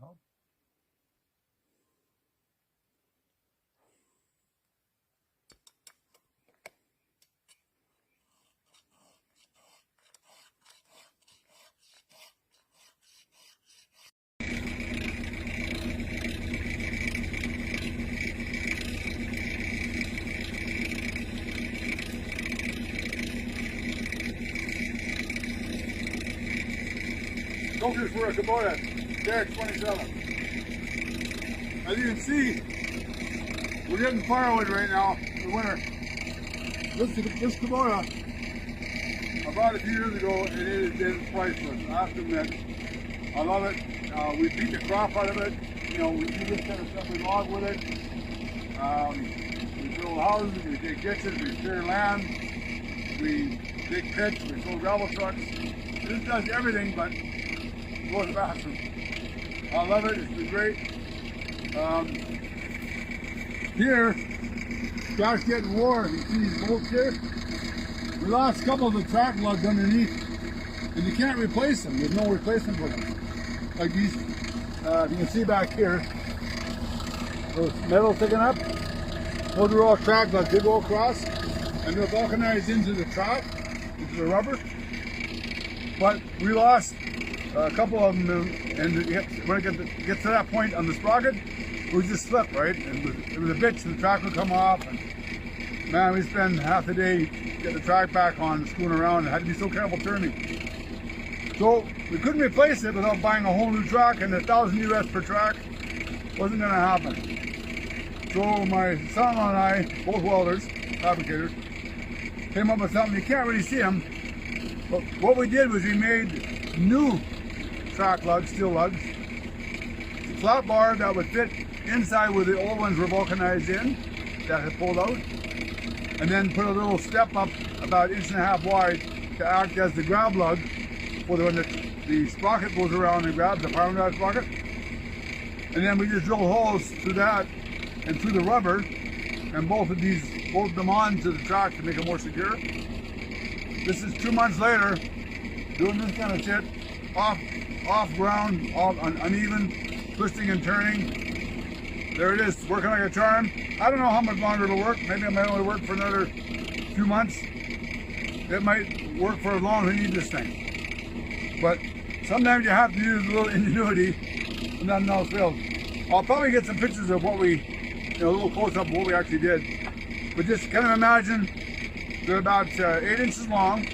help. Dozer for a Kubota, Derek 27. As you can see, we're getting firewood right now for winter. This Kubota, I bought it a few years ago and it is priceless. I have to admit, I love it. We beat the crop out of it. You know, we do this kind of stuff. We log with it. We build houses, we dig ditches, we clear land, we dig pits, we fill gravel trucks. This does everything but go to the bathroom. I love it. It's been great. Here, track's getting worn. You see these bolts here? We lost a couple of the track lugs underneath, and you can't replace them. There's no replacement for them. Like these, if you can see back here, those metal sticking up. Those are all track lugs. They go across, and they're vulcanized into the track, into the rubber. But we lost a couple of them, and when it gets to that point on the sprocket, we just slip, right? And it was a bitch, the track would come off, and man, we spend half the day getting the track back on, screwing around, and had to be so careful turning. So we couldn't replace it without buying a whole new track, and $1,000 US per track wasn't going to happen. So my son-in-law and I, both welders, fabricators, came up with something. You can't really see them, but what we did was we made new track lugs, steel lugs, a flat bar that would fit inside where the old ones were vulcanized in, that had pulled out, and then put a little step up about 1.5 inches wide to act as the grab lug for when the sprocket goes around and grabs the power drive sprocket. And then we just drill holes through that and through the rubber, and bolt them onto the track to make it more secure. This is 2 months later, doing this kind of shit, off ground, all uneven, twisting and turning. There it is, working like a charm. I don't know how much longer it'll work. Maybe it might only work for another few months. It might work for as long as we need this thing. But sometimes you have to use a little ingenuity when nothing else fails. I'll probably get some pictures of what we, a little close-up of what we actually did. But just kind of imagine they're about 8 inches long,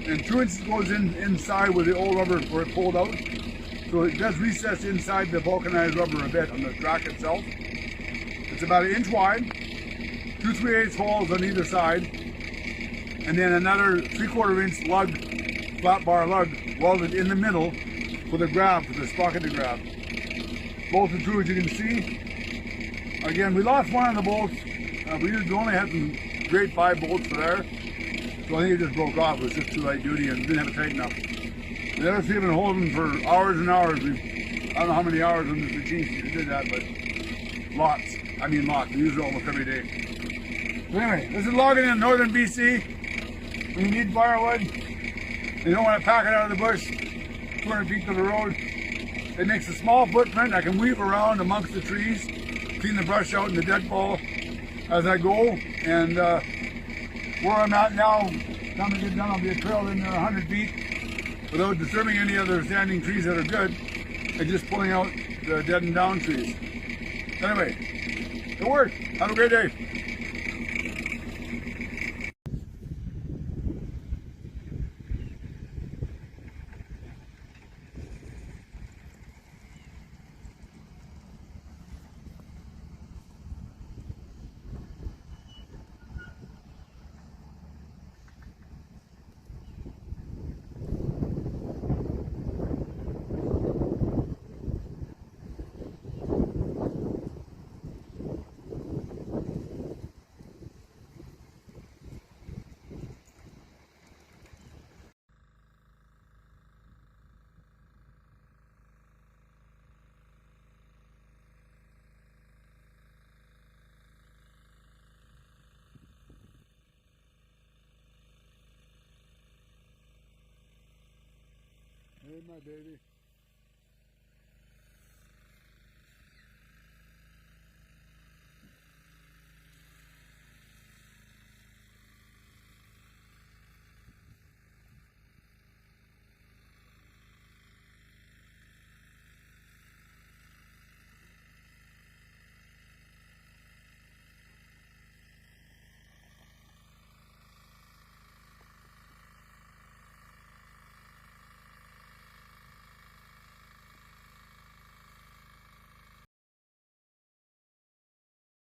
and 2 inches goes inside with the old rubber where it pulled out. So it does recess inside the vulcanized rubber a bit on the track itself. It's about 1 inch wide, 2 3/8 holes on either side, and then another 3/4 inch lug, flat bar lug, welded in the middle for the grab, for the sprocket to grab. Bolts are true, as you can see. Again, we lost one of the bolts. We only had some grade 5 bolts for there. So I think it just broke off. It was just too light duty and didn't have it tighten up. The other two have been holding for hours and hours. I don't know how many hours on this machine did that, but lots. I mean lots. We use it almost every day. So anyway, this is logging in northern BC. When you need firewood, you don't want to pack it out of the bush 200 feet to the road. It makes a small footprint. I can weave around amongst the trees, clean the brush out and the deadfall as I go. And where I'm at now, time to get done, I'll be a trail in there 100 feet without disturbing any other standing trees that are good, and just pulling out the dead and down trees. Anyway, it worked. Have a great day. Hey, my baby.